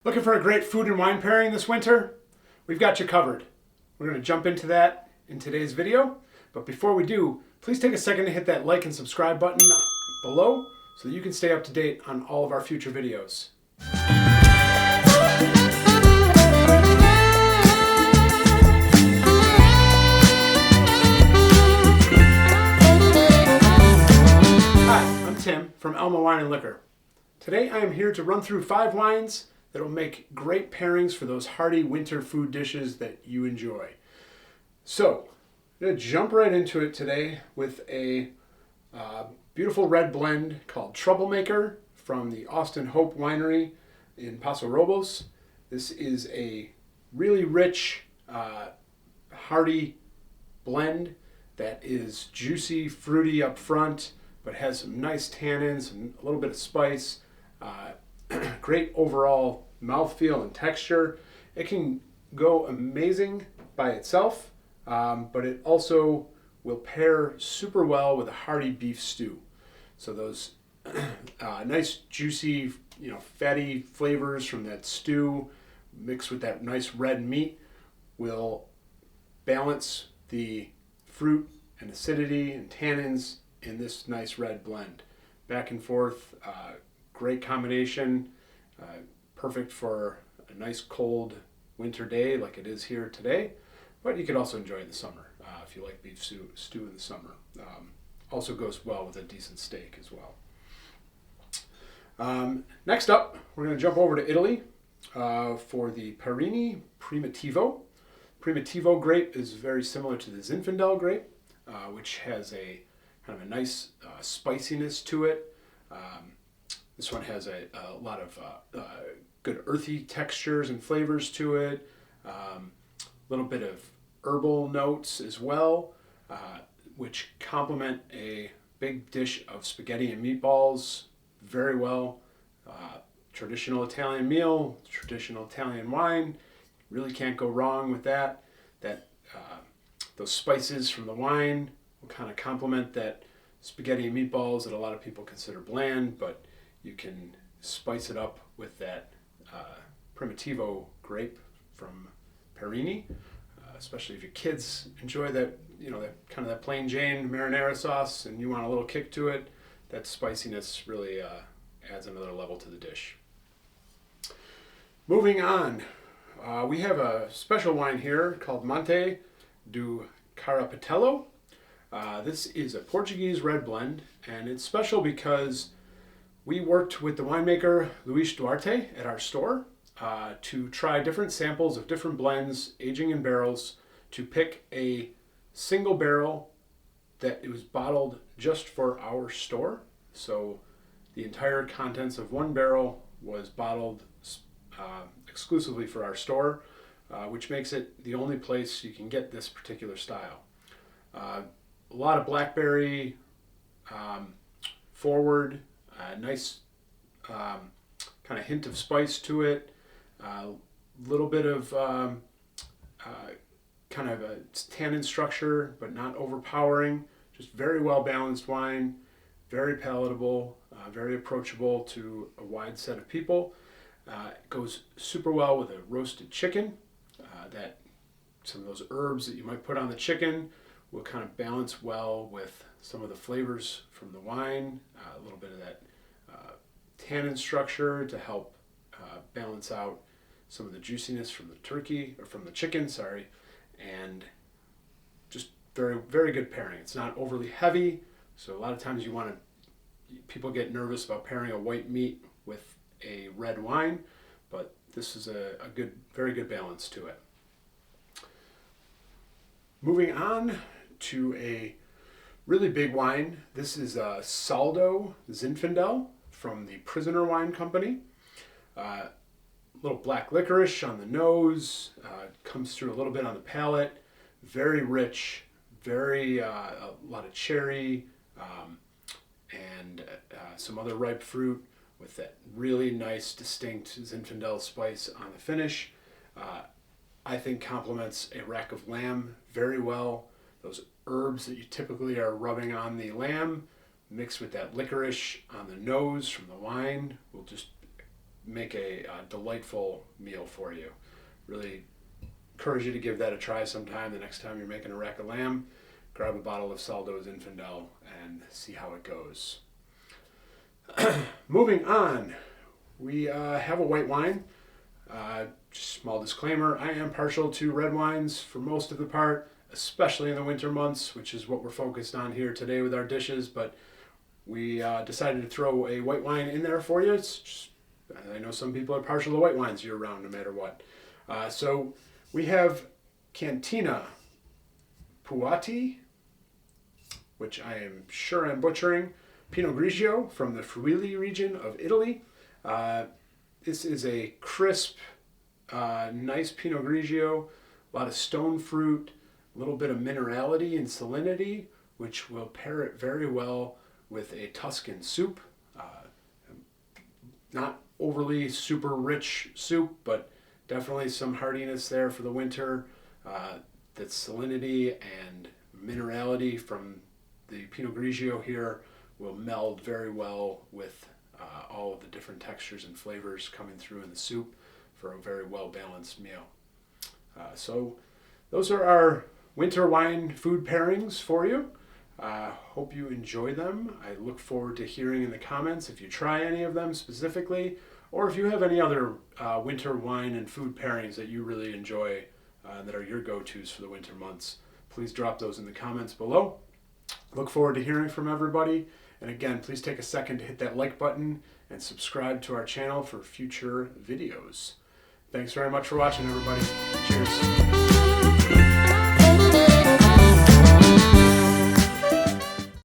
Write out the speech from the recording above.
Looking for a great food and wine pairing this winter? We've got you covered. We're going to jump into that in today's video. But before we do, please take a second to hit that like and subscribe button below so that you can stay up to date on all of our future videos. Hi, I'm Tim from Elma Wine and Liquor. Today I am here to run through 5 wines that will make great pairings for those hearty winter food dishes that you enjoy. So, I'm going to jump right into it today with a beautiful red blend called Troublemaker from the Austin Hope Winery in Paso Robles. This is a really rich, hearty blend that is juicy, fruity up front, but has some nice tannins and a little bit of spice. Great overall mouthfeel and texture. It can go amazing by itself, but it also will pair super well with a hearty beef stew. So those nice juicy, fatty flavors from that stew mixed with that nice red meat will balance the fruit and acidity and tannins in this nice red blend. Back and forth, great combination, perfect for a nice cold winter day like it is here today, but you could also enjoy it in the summer if you like beef stew in the summer. Also goes well with a decent steak as well. Next up, we're going to jump over to Italy for the Pairings Primitivo. Primitivo grape is very similar to the Zinfandel grape, which has a kind of a nice spiciness to it. This one has a lot of good earthy textures and flavors to it. A little bit of herbal notes as well, which complement a big dish of spaghetti and meatballs very well. Traditional Italian meal, traditional Italian wine. Really can't go wrong with that. Those spices from the wine will kind of complement that spaghetti and meatballs that a lot of people consider bland, but you can spice it up with that Primitivo grape from Pairings, especially if your kids enjoy that, that kind of that plain Jane marinara sauce and you want a little kick to it. That spiciness really adds another level to the dish. Moving on, we have a special wine here called Monte do Carapatello. This is a Portuguese red blend, and it's special because we worked with the winemaker Luis Duarte at our store to try different samples of different blends, aging in barrels, to pick a single barrel that it was bottled just for our store. So the entire contents of one barrel was bottled exclusively for our store, which makes it the only place you can get this particular style. A lot of blackberry forward, nice kind of hint of spice to it, a little bit of kind of a tannin structure, but not overpowering. Just very well balanced wine, very palatable, very approachable to a wide set of people. It goes super well with a roasted chicken. That some of those herbs that you might put on the chicken will kind of balance well with some of the flavors from the wine, a little bit of that tannin structure to help balance out some of the juiciness from the chicken, and just very, very good pairing. It's not overly heavy, so a lot of times people get nervous about pairing a white meat with a red wine, but this is a good, very good balance to it. Moving on to a really big wine. This is a Saldo Zinfandel from the Prisoner Wine Company. Little black licorice on the nose, comes through a little bit on the palate. Very rich, a lot of cherry, and some other ripe fruit with that really nice, distinct Zinfandel spice on the finish. I think complements a rack of lamb very well. Those herbs that you typically are rubbing on the lamb mixed with that licorice on the nose from the wine will just make a delightful meal for you. Really encourage you to give that a try sometime. The next time you're making a rack of lamb, grab a bottle of Saldo's Infidel and see how it goes. Moving on, we have a white wine. Just small disclaimer, I am partial to red wines for most of the part, especially in the winter months, which is what we're focused on here today with our dishes, but we decided to throw a white wine in there for you. It's just, I know some people are partial to white wines year round no matter what. So we have Cantina Puati, which I am sure I'm butchering, Pinot Grigio from the Friuli region of Italy. This is a crisp, nice Pinot Grigio, a lot of stone fruit, a little bit of minerality and salinity, which will pair it very well with a Tuscan soup. Not overly super rich soup, but definitely some heartiness there for the winter. That salinity and minerality from the Pinot Grigio here will meld very well with all of the different textures and flavors coming through in the soup for a very well balanced meal. So those are our winter wine food pairings for you. Hope you enjoy them. I look forward to hearing in the comments if you try any of them specifically, or if you have any other winter wine and food pairings that you really enjoy that are your go-tos for the winter months. Please drop those in the comments below. Look forward to hearing from everybody. And again, please take a second to hit that like button and subscribe to our channel for future videos. Thanks very much for watching, everybody. Cheers.